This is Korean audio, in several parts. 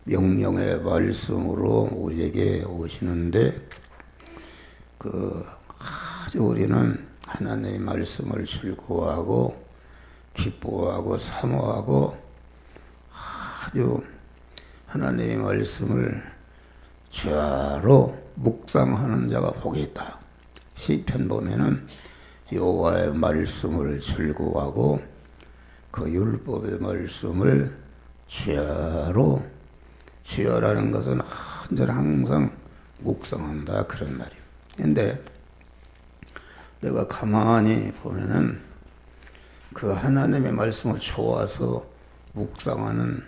명령의 말씀으로 우리에게 오시는데 아주 우리는 하나님의 말씀을 즐거워하고 기뻐하고 사모하고 아주 하나님의 말씀을 죄로 묵상하는 자가 복이 있다. 시편 보면은 여호와의 말씀을 즐거워하고 그 율법의 말씀을 죄라는 것은 항상 묵상한다 그런 말이에요. 근데 내가 가만히 보면은 그 하나님의 말씀을 좋아서 묵상하는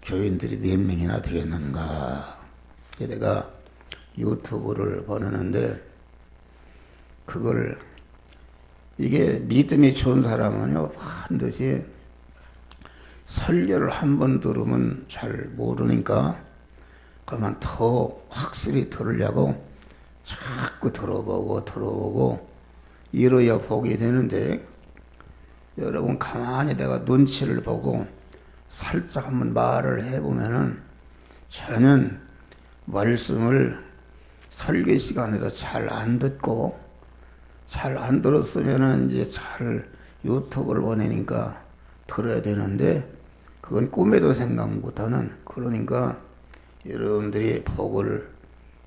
교인들이 몇 명이나 되겠는가. 내가 유튜브를 보는데 이게 믿음이 좋은 사람은요 반드시 설교를 한 번 들으면 잘 모르니까 그만 더 확실히 들으려고 자꾸 들어보고 이러야 보게 되는데, 여러분 가만히 내가 눈치를 보고 살짝 한번 말을 해보면은 저는 말씀을 설교 시간에도 잘 안 듣고, 잘 안 들었으면은 이제 잘 유튜브를 보내니까 들어야 되는데 그건 꿈에도 생각 못하는, 그러니까 여러분들이 복을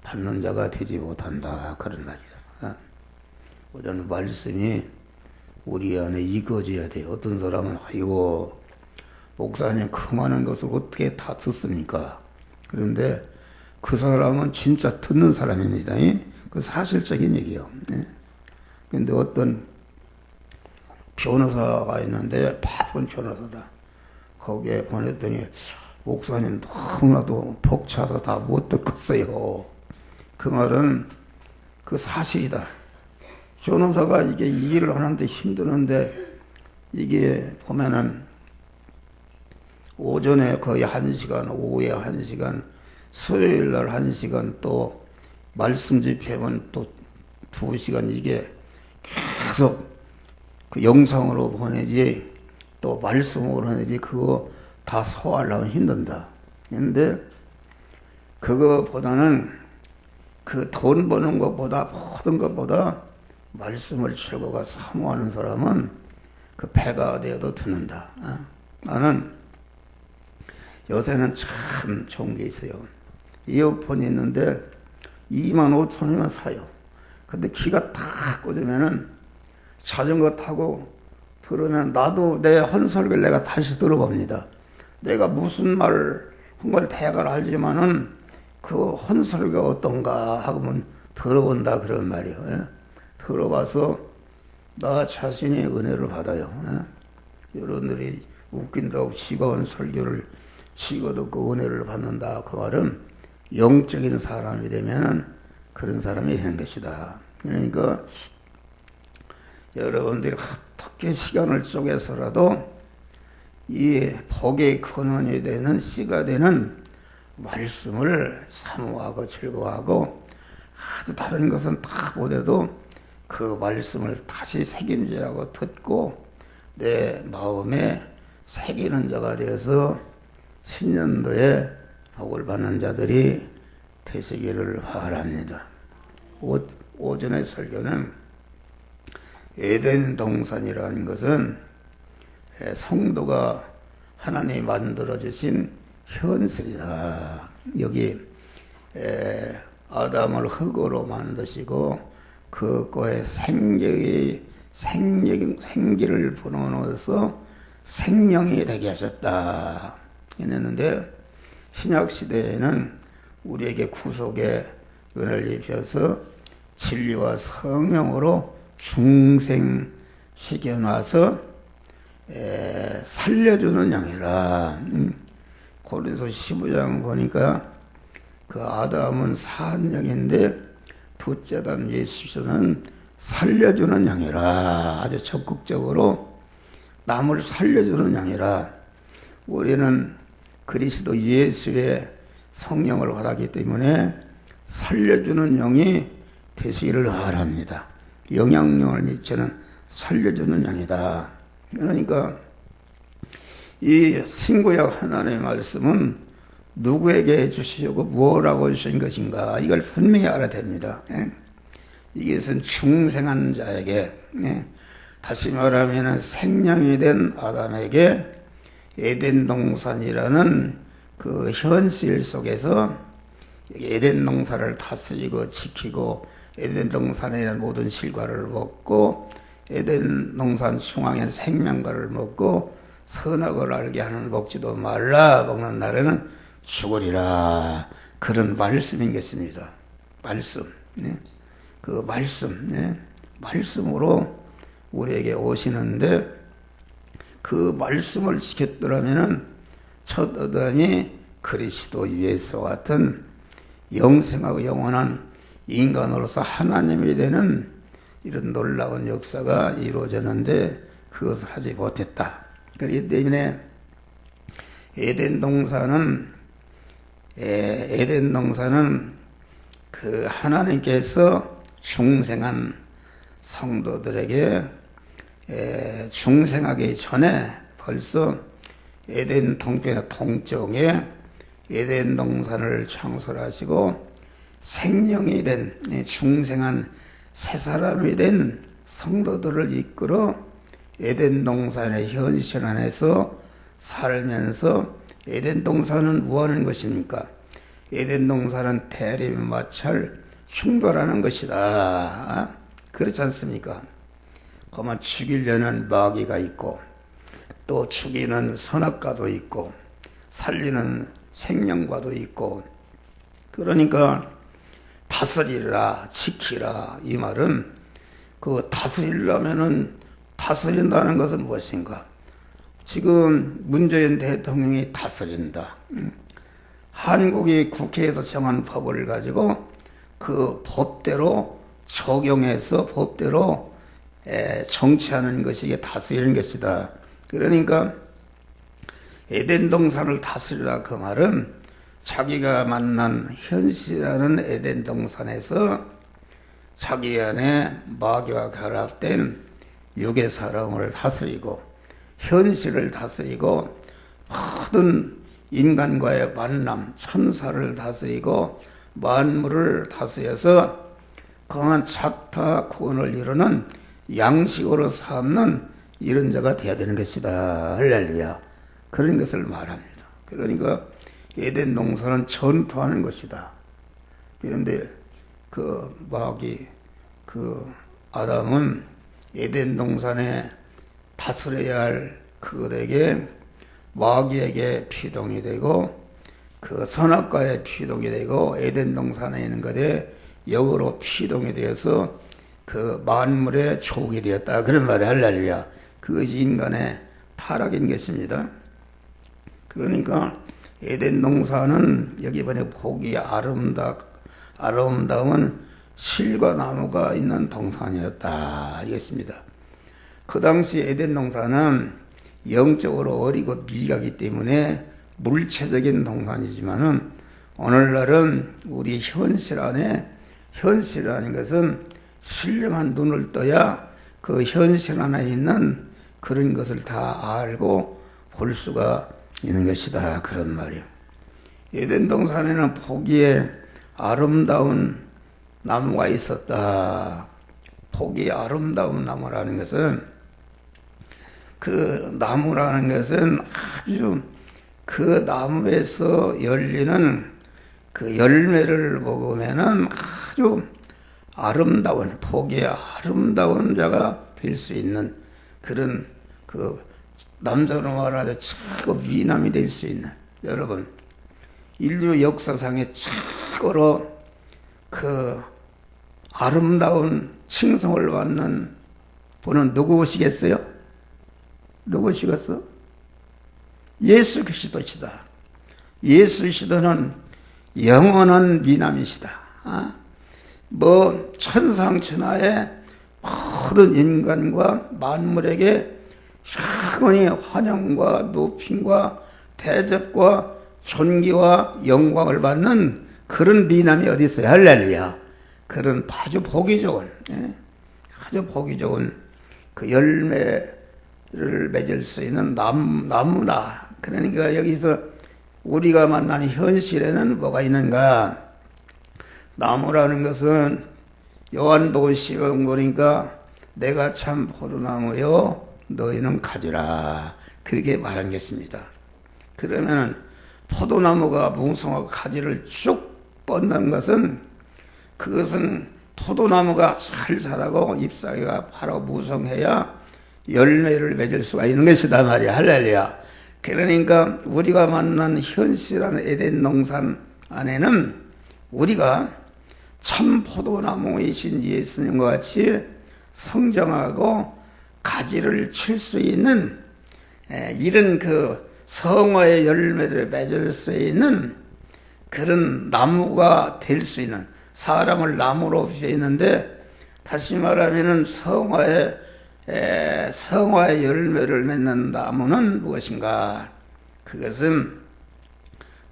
받는 자가 되지 못한다 그런 말이다. 우리는 말씀이 우리 안에 익어져야 돼. 어떤 사람은 이거 목사님 그 많은 것을 어떻게 다 듣습니까? 그런데 그 사람은 진짜 듣는 사람입니다. 그 사실적인 얘기예요. 근데 어떤 변호사가 있는데 바쁜 변호사다. 거기에 보냈더니 목사님 너무나도 벅차서 다 못 듣겠어요. 그 말은 그 사실이다. 변호사가 이게 이 일을 하는데 힘드는데 이게 보면은 오전에 거의 1시간, 오후에 1시간, 수요일 날 1시간, 또 말씀 집회면 또 2시간, 이게 계속 그 영상으로 보내지 또 말씀으로 보내지 그거 다 소화하려면 힘든다. 근데 그거보다는 그 돈 버는 것보다 모든 것보다 말씀을 즐거워 사모하는 사람은 그 배가 되어도 듣는다. 나는 요새는 참 좋은 게 있어요. 이어폰이 있는데 25,000원이면 사요. 근데 귀가 딱 꽂으면은 자전거 타고 들으면 나도 내 헌설교를 내가 다시 들어봅니다. 내가 무슨 말 한 걸 대갈 알지만은 그 헌설교가 어떤가 하고만 들어본다 그런 말이에요. 들어봐서 나 자신이 은혜를 받아요. 여러분들이 웃긴다고 지가운 설교를 지가 듣고 은혜를 받는다 그 말은 영적인 사람이 되면은 그런 사람이 되는 것이다. 그러니까 여러분들이 어떻게 시간을 쪼개서라도 이 복의 근원이 되는 씨가 되는 말씀을 사모하고 즐거워하고, 아주 다른 것은 다 보더라도 그 말씀을 다시 새김질하고 듣고 내 마음에 새기는 자가 되어서 신년도에 복을 받는 자들이 되시기를 바랍니다. 오전의 설교는 에덴 동산이라는 것은 성도가 하나님이 만들어주신 현실이다. 여기 아담을 흙으로 만드시고 그 거에 생기를 불어넣어서 생명이 되게 하셨다 이랬는데, 신약시대에는 우리에게 구속의 은혜를 입혀서 진리와 성령으로 중생시켜놔서 살려주는 양이라. 고린도서 15장 보니까 그 아담은 사한영인데 둘째 아담 예수는 살려주는 양이라. 아주 적극적으로 남을 살려주는 양이라. 우리는 그리스도 예수의 성령을 받았기 때문에 살려주는 영이 되시기를 바랍니다. 영향력을 미치는 살려주는 양이다. 그러니까 이 신구약 하나님의 말씀은 누구에게 해주시려고 뭐라고 주신 것인가, 이걸 분명히 알아야 됩니다. 이것은 중생한 자에게, 다시 말하면 생명이 된 아담에게 에덴 동산이라는 그 현실 속에서 에덴 동산을 다스리고 지키고 에덴 동산에 있는 모든 실과를 먹고 에덴 동산 중앙에 생명과를 먹고 선악을 알게 하는 먹지도 말라, 먹는 날에는 죽으리라, 그런 말씀인 것입니다. 말씀, 그 말씀, 말씀으로 우리에게 오시는데, 그 말씀을 지켰더라면은 첫 아담이 그리스도 예수와 같은 영생하고 영원한 인간으로서 하나님이 되는 이런 놀라운 역사가 이루어졌는데 그것을 하지 못했다. 그렇기 때문에 에덴 동산은 그 하나님께서 중생한 성도들에게 중생하기 전에 벌써 에덴 동편의 동쪽에 에덴 동산을 창설하시고 생명이 된 중생한 새 사람이 된 성도들을 이끌어 에덴 동산의 현실 안에서 살면서, 에덴 동산은 뭐 하는 것입니까? 에덴 동산은 대립, 마찰, 충돌하는 것이다. 그렇지 않습니까? 그러면 죽이려는 마귀가 있고, 또 죽이는 선악과도 있고, 살리는 생명과도 있고, 그러니까 다스리라, 지키라, 이 말은 그 다스리려면은, 다스린다는 것은 무엇인가? 지금 문재인 대통령이 다스린다. 한국이 국회에서 정한 법을 가지고 그 법대로 적용해서 법대로 정치하는 것이 이게 다스리는 것이다. 그러니까 에덴 동산을 다스리라, 그 말은 자기가 만난 현실이라는 에덴 동산에서 자기 안에 마귀와 결합된 육의 사람을 다스리고 현실을 다스리고 모든 인간과의 만남, 천사를 다스리고 만물을 다스려서 강한 착타 구원을 이루는 양식으로 삼는 이런 자가 되어야 되는 것이다. 할렐루야. 그런 것을 말합니다. 그러니까 에덴 동산은 전투하는 것이다. 그런데 그 마귀, 그 아담은 에덴 동산에 다스려야 할 그들에게, 마귀에게 피동이 되고 그 선악과의 피동이 되고 에덴 동산에 있는 것에 역으로 피동이 되어서 그 만물의 족이 되었다. 그런 말이 할렐루야. 그것이 인간의 타락인 것입니다. 그러니까 에덴 동산은 여기 보니 보기 아름다운 실과 나무가 있는 동산이었다. 이것입니다. 그 당시 에덴 동산은 영적으로 어리고 미가기 때문에 물체적인 동산이지만은 오늘날은 우리 현실 안에, 현실이라는 것은 신령한 눈을 떠야 그 현실 안에 있는 그런 것을 다 알고 볼 수가 있는 것이다. 그런 말이에요. 에덴 동산에는 보기에 아름다운 나무가 있었다. 보기에 아름다운 나무라는 것은, 그 나무라는 것은 아주 그 나무에서 열리는 그 열매를 먹으면은 아주 아름다운, 보기에 아름다운 자가 될 수 있는 그런, 그 남자로 말하자 최고 미남이 될 수 있는, 여러분 인류 역사상에 최고로 그 아름다운 칭송을 받는 분은 누구시겠어요? 누구시겠어? 예수 그리스도시다. 예수 그리스도는 영원한 미남이시다. 뭐 천상천하의 모든 인간과 만물에게 영원히 환영과 높임과 대접과 존귀와 영광을 받는 그런 미남이 어디 있어요? 할렐루야. 그런 아주 보기 좋은, 아주 보기 좋은 그 열매 맺을 수 있는 나무다. 그러니까 여기서 우리가 만나는 현실에는 뭐가 있는가? 나무라는 것은 요한복음 10장 보니까 내가 참 포도나무요 너희는 가지라 그렇게 말한 것입니다. 그러면 포도나무가 뭉성하고 가지를 쭉 뻗는 것은 그것은 포도나무가 잘 자라고 잎사귀가 바로 무성해야 열매를 맺을 수가 있는 것이다 말이야. 할렐루야. 그러니까 우리가 만난 현실한 에덴 농산 안에는 우리가 참 포도나무이신 예수님과 같이 성장하고 가지를 칠 수 있는 이런 그 성화의 열매를 맺을 수 있는 그런 나무가 될 수 있는, 사람을 나무로 비유했는데 다시 말하면은 성화의 열매를 맺는 나무는 무엇인가? 그것은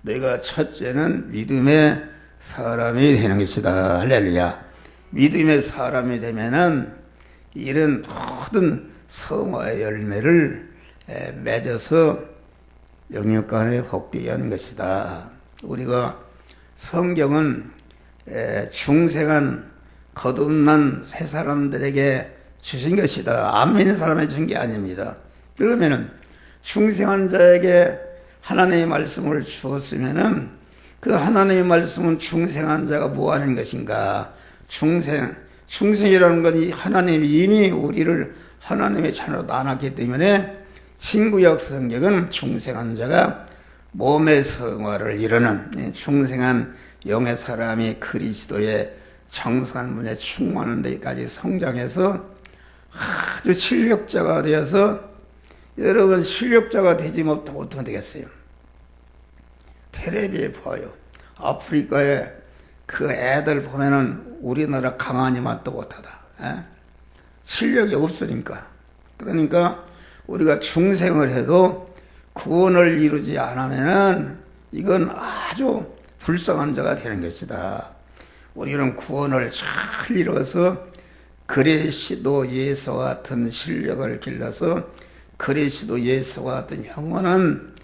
너희가 첫째는 믿음의 사람이 되는 것이다. 할렐루야. 믿음의 사람이 되면은 이런 모든 성화의 열매를 맺어서 영육간에 복되게 하는 것이다. 우리가 성경은 중생한 거듭난 새 사람들에게 주신 것이다. 안 믿는 사람에게 준 게 아닙니다. 그러면은 중생한 자에게 하나님의 말씀을 주었으면은 그 하나님의 말씀은 중생한 자가 뭐 하는 것인가? 중생이라는 건 하나님이 이미 우리를 하나님의 자녀로 나눴기 때문에 신구약 성경은 중생한 자가 몸의 성화를 이루는 중생한 영의 사람이 그리스도의 정상한 분에 충만한 데까지 성장해서 아주 실력자가 되어서, 여러분 실력자가 되지 못하면 어떻게 되겠어요? 텔레비에 봐요. 아프리카에 그 애들 보면은 우리나라 강아지만 또 못하다. 실력이 없으니까. 그러니까 우리가 중생을 해도 구원을 이루지 않으면은 이건 아주 불쌍한 자가 되는 것이다. 우리는 구원을 잘 이뤄서 그리스도 예수와 같은 실력을 길러서 그리스도 예수와 같은 영원한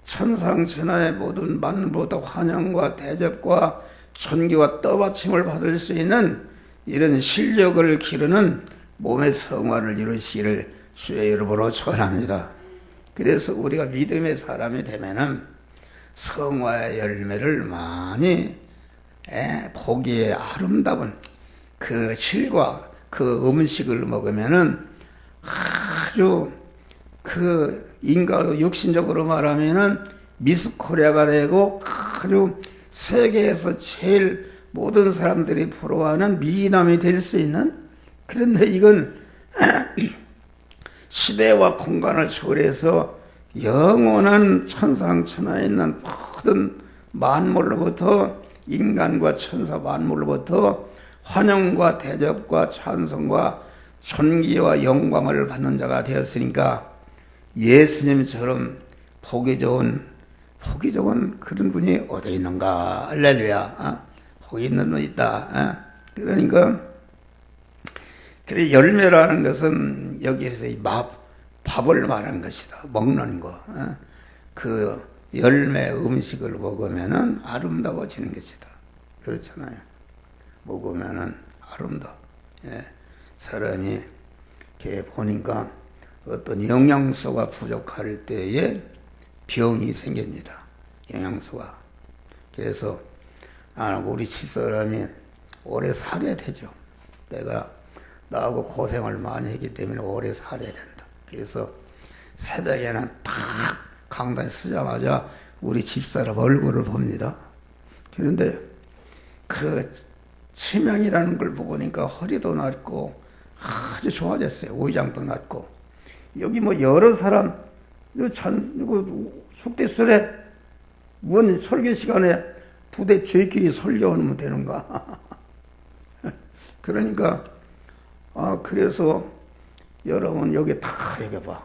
천상천하의 모든 만물보다 환영과 대접과 존귀와 떠받침을 받을 수 있는 이런 실력을 기르는 몸의 성화를 이루시기를 주의 이름으로 축원합니다. 그래서 우리가 믿음의 사람이 되면은 성화의 열매를 많이 보기에 아름다운 그 실과 그 음식을 먹으면은 아주 그 인간 육신적으로 말하면은 미스 코리아가 되고 아주 세계에서 제일 모든 사람들이 부러워하는 미남이 될 수 있는, 그런데 이건 시대와 공간을 초월해서 영원한 천상천하에 있는 모든 만물로부터, 인간과 천사 만물로부터 환영과 대접과 찬송과 존귀와 영광을 받는 자가 되었으니까 예수님처럼 보기 좋은 그런 분이 어디 있는가? 할렐루야. 거기 있는 분 있다. 그러니까 그래, 열매라는 것은 여기에서 밥을 말하는 것이다. 먹는 거. 그 열매 음식을 먹으면은 아름다워지는 것이다. 그렇잖아요. 먹으면은 아름다워. 사람이 이렇게 보니까 어떤 영양소가 부족할 때에 병이 생깁니다. 영양소가. 그래서 우리 집사람이 오래 살아야 되죠. 내가 나하고 고생을 많이 했기 때문에 오래 살아야 된다. 그래서 새벽에는 딱 강단에 쓰자마자 우리 집사람 얼굴을 봅니다. 그런데 그 치명이라는 걸 보니까 허리도 낫고 아주 좋아졌어요. 의장도 낫고. 여기 뭐 여러 사람 이거 숙대설에 뭔 설교 시간에 부대 저희끼리 설교하면 되는가? 그러니까 그래서 여러분 여기 다 여기 봐.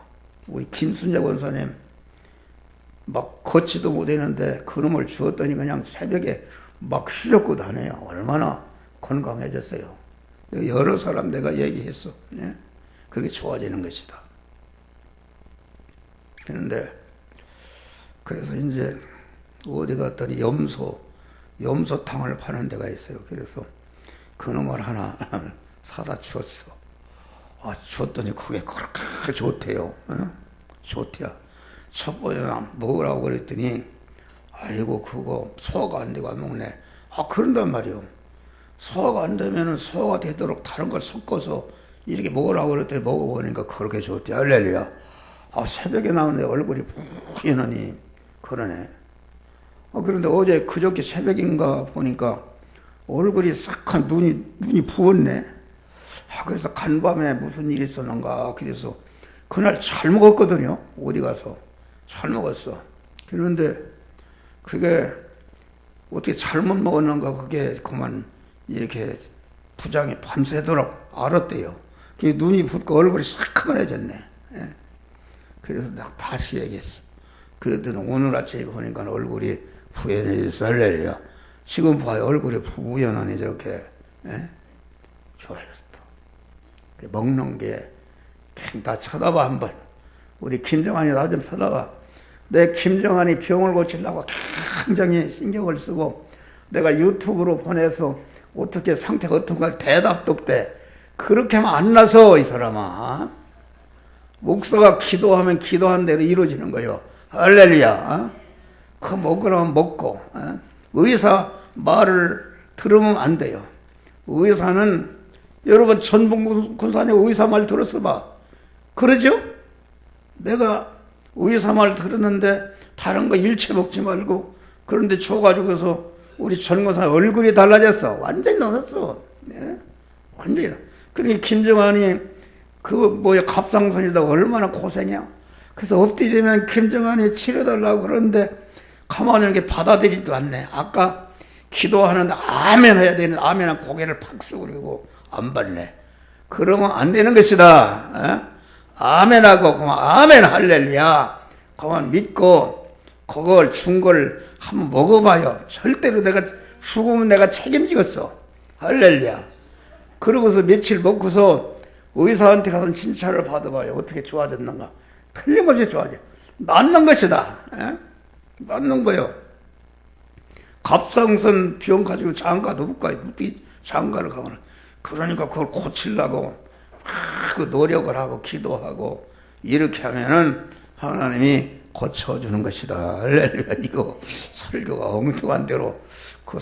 우리 김순재 권사님 막 걷지도 못했는데 그놈을 주었더니 그냥 새벽에 막 휘젓고 다녀요. 얼마나 건강해졌어요. 여러 사람 내가 얘기했어. 그렇게 좋아지는 것이다. 그런데 그래서 이제 어디 갔더니 염소탕을 파는 데가 있어요. 그래서 그놈을 하나 사다 주었어. 줬더니 그게 그렇게 좋대요. 좋대요. 첫 번째는 먹으라고 그랬더니 아이고 그거 소화가 안 되고 안 먹네. 그런단 말이요. 소화가 안 되면은 소화가 되도록 다른 걸 섞어서 이렇게 먹으라고 그랬더니 먹어보니까 그렇게 좋대. 할렐루야. 새벽에 나오는데 얼굴이 부연하니 그러네. 그런데 어제 그저께 새벽인가 보니까 얼굴이 싹한 눈이 부었네. 그래서 간밤에 무슨 일이 있었는가. 그래서 그날 잘 먹었거든요. 어디 가서 잘 먹었어. 그런데 그게 어떻게 잘못 먹었는가. 그게 그만 이렇게 부장이 밤새도록 알았대요. 눈이 붓고 얼굴이 새카만해졌네. 그래서 내가 다시 얘기했어. 그랬더니 오늘 아침에 보니까 얼굴이 부연해져서 할렐루야. 지금 봐요. 얼굴이 부연하니 저렇게 좋아졌어. 먹는 게 나 쳐다봐 한번. 우리 김정한이 나 좀 쳐다봐. 내 김정한이 병을 고치려고 굉장히 신경을 쓰고 내가 유튜브로 보내서 어떻게 상태가 어떤가 대답도 없대. 그렇게 하면 안 나서 이 사람아. 목사가 기도하면 기도한 대로 이루어지는 거요. 할렐루야. 그 먹으라면 먹고 의사 말을 들으면 안 돼요. 의사는 여러분 전북군산에 의사 말 들었어 봐. 그러죠? 내가 의사 말 들었는데 다른 거 일체 먹지 말고 그런데 줘가지고서 우리 전무사 얼굴이 달라졌어. 완전히 나섰어. 완전히. 그러니까 김정한이 갑상선이다 얼마나 고생이야. 그래서 엎드리면 김정한이 치료달라고 그러는데 가만히 이렇게 받아들이지도 않네. 아까 기도하는데 아멘 해야 되는 아멘한 고개를 팍 숙이고 안 받네. 그러면 안 되는 것이다. 아멘하고 그만 아멘 할렐루야. 그만 믿고 그걸 준 걸 한번 먹어봐요. 절대로 내가 죽으면 내가 책임지겠어. 할렐루야. 그러고서 며칠 먹고서 의사한테 가서 진찰을 받아봐요. 어떻게 좋아졌는가. 틀림없이 좋아져. 낫는 것이다. 낫는 거요. 갑상선 병 가지고 장가도 못 가요. 장가를 가면. 그러니까 그걸 고치려고 그 노력을 하고 기도하고 이렇게 하면은 하나님이 고쳐주는 것이다. 할렐루야. 이거 설교가 엉뚱한 대로 그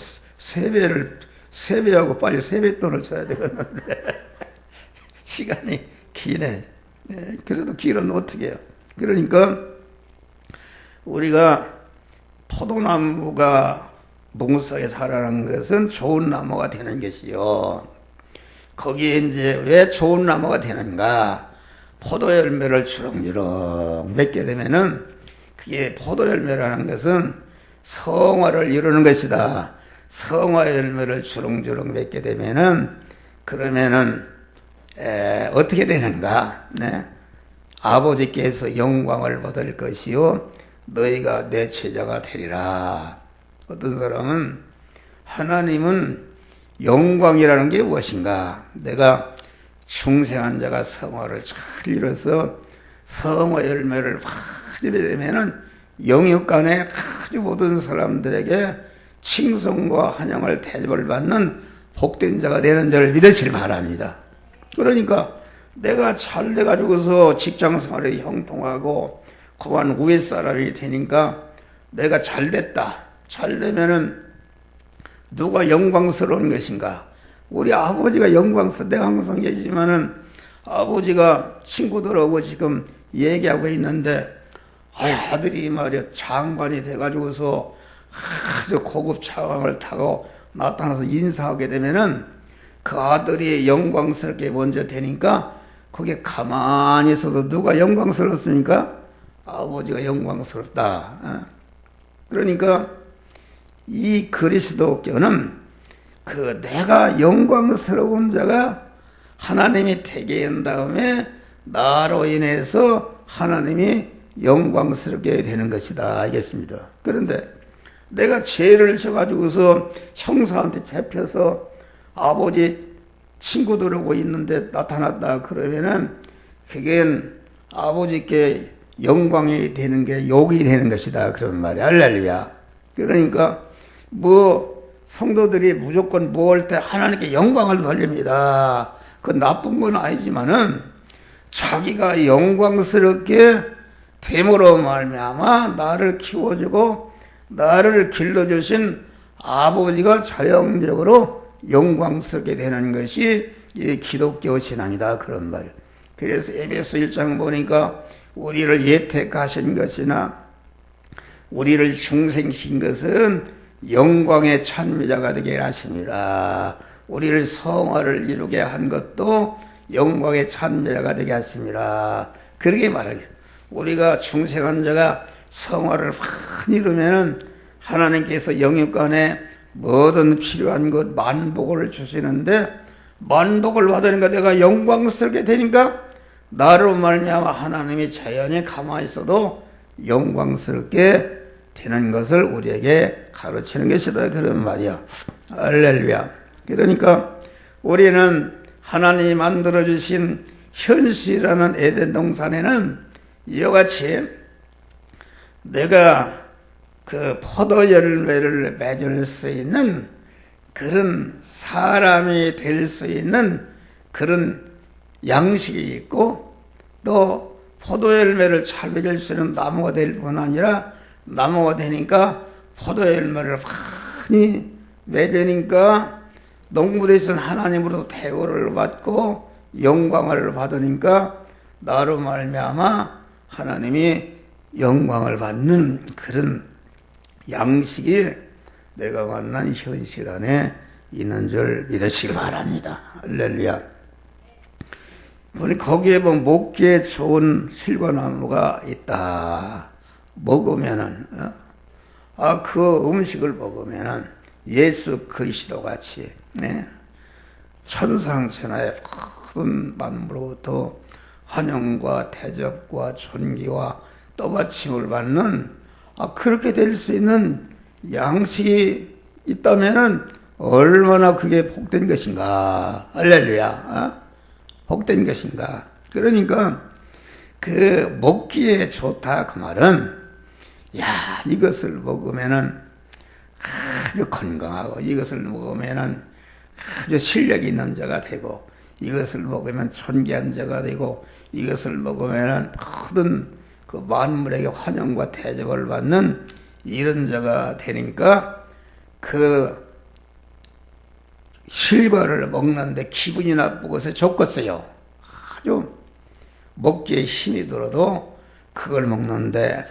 세배하고 빨리 세뱃돈을 써야 되겠는데 시간이 기네. 그래도 길은 어떻게 해요. 그러니까 우리가 포도나무가 뭉석에 자라는 것은 좋은 나무가 되는 것이요. 거기에 이제 왜 좋은 나무가 되는가? 포도 열매를 주렁주렁 맺게 되면은 그게 포도 열매라는 것은 성화를 이루는 것이다. 성화 열매를 주렁주렁 맺게 되면은 그러면은 어떻게 되는가? 아버지께서 영광을 받을 것이요 너희가 내 제자가 되리라. 어떤 사람은 하나님은 영광이라는 게 무엇인가? 내가 중생한 자가 성화를 잘 이뤄서 성화 열매를 받게 되면은 영육간에 아주 모든 사람들에게 칭송과 환영을 대접을 받는 복된 자가 되는 자를 믿으시길 바랍니다. 그러니까 내가 잘 돼가지고서 직장 생활이 형통하고 그만 위에 사람이 되니까 내가 잘 됐다. 잘 되면은 누가 영광스러운 것인가? 우리 아버지가 영광스러워. 내가 항상 얘기지만은 아버지가 친구들하고 지금 얘기하고 있는데 아들이 말이야 장관이 돼가지고서 아주 고급 차량을 타고 나타나서 인사하게 되면은 그 아들이 영광스럽게 먼저 되니까 거기에 가만히 있어도 누가 영광스럽습니까? 아버지가 영광스럽다. 그러니까 이 그리스도교는 그 내가 영광스러운 자가 하나님이 되게 한 다음에 나로 인해서 하나님이 영광스럽게 되는 것이다. 알겠습니다. 그런데 내가 죄를 져가지고서 형사한테 잡혀서 아버지 친구들하고 있는데 나타났다 그러면은 그게 아버지께 영광이 되는 게 욕이 되는 것이다. 그런 말이야. 할렐루야. 그러니까 성도들이 무조건 무엇할 때 하나님께 영광을 돌립니다. 그 나쁜 건 아니지만은 자기가 영광스럽게 됨으로 말미암아 나를 키워주고 나를 길러주신 아버지가 자연적으로 영광스럽게 되는 것이 이 기독교 신앙이다. 그런 말이에요. 그래서 에베소 1장 보니까 우리를 예택하신 것이나 우리를 중생시킨 것은 영광의 찬미자가 되게 하심이라. 우리를 성화를 이루게 한 것도 영광의 찬미자가 되게 하심이라. 그렇게 말하게. 우리가 중생한 자가 성화를 많이 이루면은 하나님께서 영육간에 뭐든 필요한 것 만복을 주시는데, 만복을 받으니까 내가 영광스럽게 되니까 나로 말미암아 하나님이 자연히 가만히 있어도 영광스럽게 되는 것을 우리에게 가르치는 것이다. 그런 말이야. 할렐루야. 그러니까 우리는 하나님이 만들어주신 현실이라는 에덴 동산에는 이와 같이 내가 그 포도 열매를 맺을 수 있는 그런 사람이 될 수 있는 그런 양식이 있고, 또 포도 열매를 잘 맺을 수 있는 나무가 될 뿐 아니라 나무가 되니까 포도 열매를 많이 맺으니까 농부되신 하나님으로도 대우를 받고 영광을 받으니까 나로 말미암아 하나님이 영광을 받는 그런 양식이 내가 만난 현실 안에 있는 줄 믿으시기 바랍니다. 할렐루야. 보니 거기에 보면 먹기에 좋은 실과나무가 있다. 먹으면은 그 음식을 먹으면은 예수 그리스도 같이 천상천하의 모든 만물로부터 환영과 대접과 존귀와 떠받침을 받는 그렇게 될 수 있는 양식이 있다면은 얼마나 그게 복된 것인가. 할렐루야. 복된 것인가. 그러니까 그 먹기에 좋다 그 말은, 이것을 먹으면은 아주 건강하고, 이것을 먹으면은 아주 실력 있는 자가 되고, 이것을 먹으면 존귀한 자가 되고, 이것을 먹으면은 모든 그 만물에게 환영과 대접을 받는 이런 자가 되니까 그 실과를 먹는데 기분이 나쁘고서 좋겠어요. 아주 먹기에 힘이 들어도 그걸 먹는데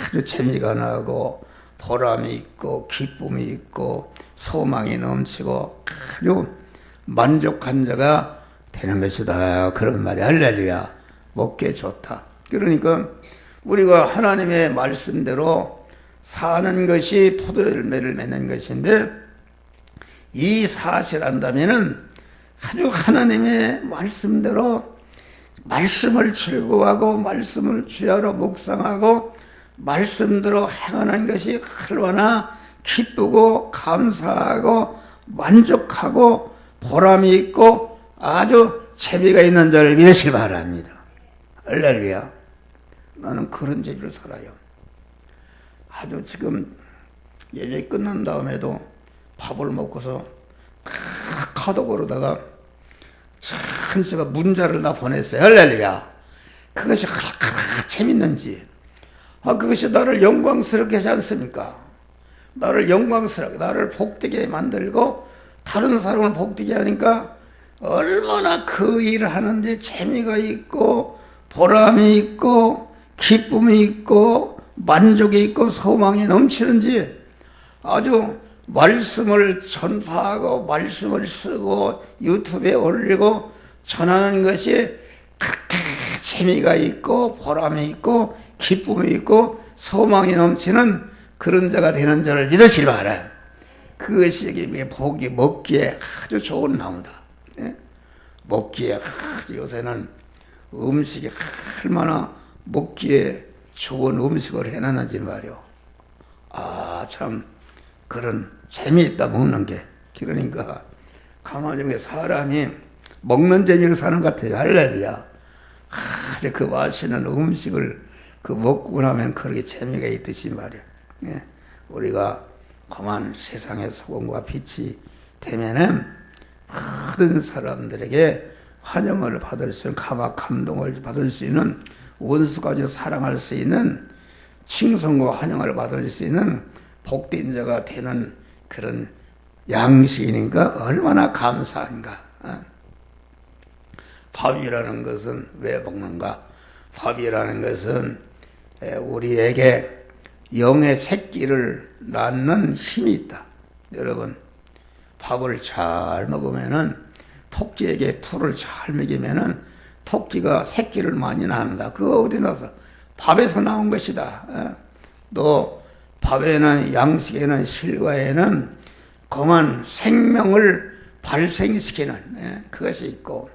아주 재미가 나고 보람이 있고 기쁨이 있고 소망이 넘치고 아주 만족한 자가 되는 것이다. 그런 말이 할렐루야. 먹기에 좋다. 그러니까 우리가 하나님의 말씀대로 사는 것이 포도 열매를 맺는 것인데, 이 사실 안다면은 아주 하나님의 말씀대로 말씀을 즐거워하고 말씀을 주야로 묵상하고 말씀대로 행하는 것이 얼마나 기쁘고 감사하고 만족하고 보람이 있고 아주 재미가 있는 줄 믿으시기 바랍니다. 할렐루야. 나는 그런 재미로 살아요. 아주 지금 예배 끝난 다음에도 밥을 먹고서 카톡으로다가 천사가 문자를 나 보냈어요. 할렐루야. 그것이 얼마나 재밌는지. 그것이 나를 영광스럽게 하지 않습니까? 나를 영광스럽게, 나를 복되게 만들고 다른 사람을 복되게 하니까 얼마나 그 일을 하는데 재미가 있고 보람이 있고 기쁨이 있고 만족이 있고 소망이 넘치는지, 아주 말씀을 전파하고 말씀을 쓰고 유튜브에 올리고 전하는 것이 그렇게 재미가 있고 보람이 있고 기쁨이 있고 소망이 넘치는 그런 자가 되는 자를 믿으시기 바라요. 그것이 복이 먹기에 아주 좋은 나무다. 먹기에 아주, 요새는 음식이 얼마나 먹기에 좋은 음식을 해놨는지 말이요. 참 그런 재미있다 먹는 게. 그러니까 가만히 보면 사람이 먹는 재미로 사는 것 같아요. 할렐루야. 아주 그 맛있는 음식을 그 먹고 나면 그렇게 재미가 있듯이 말이야. 예. 우리가 그만 세상의 소금과 빛이 되면은 모든 사람들에게 환영을 받을 수 있는, 감동을 받을 수 있는, 원수까지 사랑할 수 있는, 칭송과 환영을 받을 수 있는 복된 자가 되는 그런 양식이니까 얼마나 감사한가. 밥이라는 것은 왜 먹는가? 밥이라는 것은 우리에게 영의 새끼를 낳는 힘이 있다. 여러분, 밥을 잘 먹으면은, 토끼에게 풀을 잘 먹이면은 토끼가 새끼를 많이 낳는다. 그거 어디 나서? 밥에서 나온 것이다. 또 밥에는, 양식에는, 실과에는 그만 생명을 발생시키는 그것이 있고,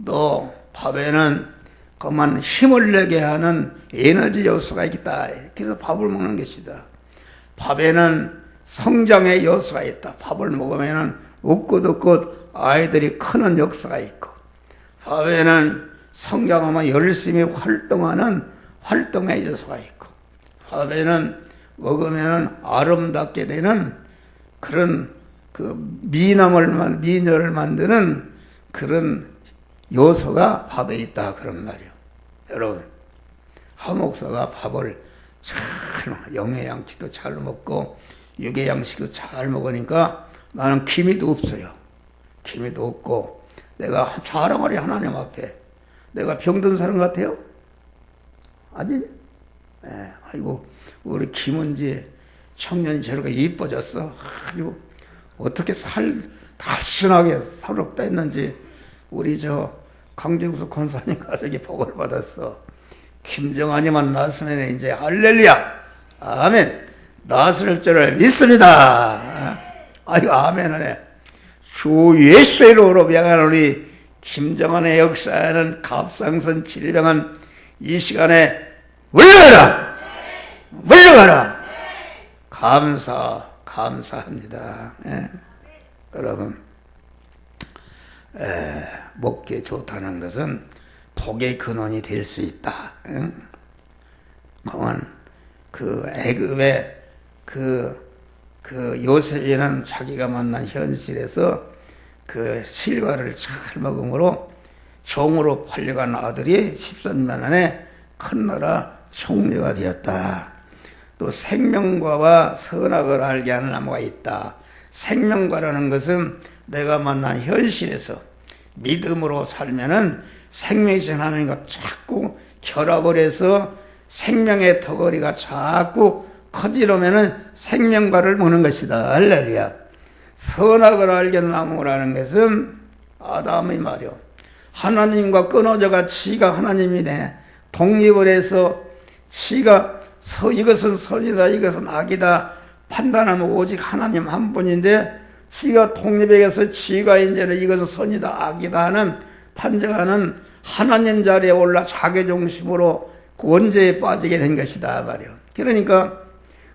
또 밥에는 그만 힘을 내게 하는 에너지 요소가 있다. 그래서 밥을 먹는 것이다. 밥에는 성장의 요소가 있다. 밥을 먹으면 웃긋웃긋 아이들이 크는 역사가 있고, 밥에는 성장하면 열심히 활동하는 활동의 요소가 있고, 밥에는 먹으면 아름답게 되는 그런 미녀를 만드는 그런 요소가 밥에 있다. 그런 말이에요. 여러분, 한 목사가 밥을 잘, 영의 양식도 잘 먹고 육의 양식도 잘 먹으니까 나는 기미도 없어요. 기미도 없고, 내가 자랑하리 하나님 앞에 내가 병든 사람 같아요? 아니, 아이고, 우리 김은지 청년이 저렇게 이뻐졌어. 아주 어떻게 달신하게 살을 뺐는지 우리 강정수 권사님 가족이 복을 받았어. 김정환이만 낳았으면 이제 할렐루야, 아멘, 낳았을 줄을 믿습니다. 아이고, 아멘을 해. 주 예수의 이름으로 명하노니 김정환의 역사에는 갑상선 질병은 이 시간에 물러가라, 물러가라. 감사합니다. 여러분, 먹기에 좋다는 것은 복의 근원이 될 수 있다. 그만 애굽의 요셉이는 자기가 만난 현실에서 실과를 잘 먹음으로 종으로 팔려간 아들이 13년 안에 큰 나라 총리가 되었다. 또 생명과와 선악을 알게 하는 나무가 있다. 생명과라는 것은 내가 만난 현실에서 믿음으로 살면은 생명이신 하나님과 자꾸 결합을 해서 생명의 덩어리가 자꾸 커지려면은 생명과를 먹는 것이다. 할렐루야. 선악을 알게 하는 나무라는 것은 아담의 말이요, 하나님과 끊어져가 지가 하나님이네. 독립을 해서 지가 이것은 선이다, 이것은 악이다 판단하면 오직 하나님 한 분인데, 지가 독립해서 지가 이제는 이것은 선이다, 악이다 하는 판정하는 하나님 자리에 올라 자기중심으로 원죄에 빠지게 된 것이다 말이요. 그러니까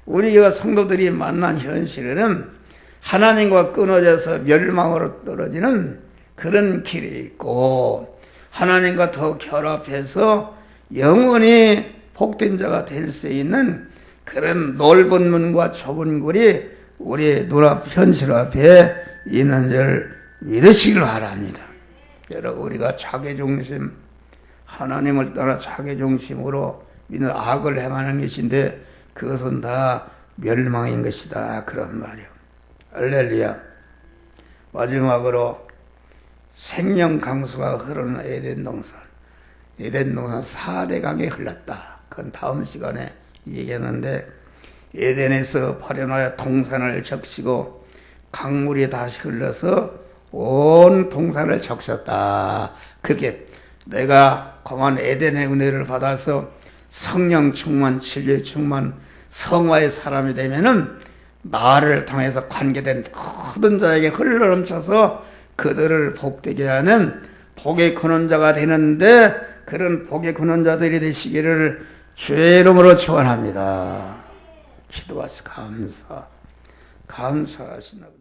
우리가 성도들이 만난 현실에는 하나님과 끊어져서 멸망으로 떨어지는 그런 길이 있고, 하나님과 더 결합해서 영원히 복된 자가 될 수 있는 그런 넓은 문과 좁은 굴이 우리 눈앞 현실 앞에 있는 줄 믿으시길 바랍니다. 여러분, 우리가 자기중심, 하나님을 따라 자기중심으로 믿는 악을 행하는 것인데 그것은 다 멸망인 것이다. 그런 말이요. 할렐루야. 마지막으로 생명 강수가 흐르는 에덴 동산 4대강에 흘렀다. 그건 다음 시간에 얘기했는데, 에덴에서 발현하여 동산을 적시고 강물이 다시 흘러서 온 동산을 적셨다. 그렇게 내가 공한 에덴의 은혜를 받아서 성령 충만, 진리 충만, 성화의 사람이 되면은 나를 통해서 관계된 모든 자에게 흘러넘쳐서 그들을 복되게 하는 복의 근원자가 되는데, 그런 복의 근원자들이 되시기를 주의 이름으로 축원합니다. 기도하시 감사하시나 보다.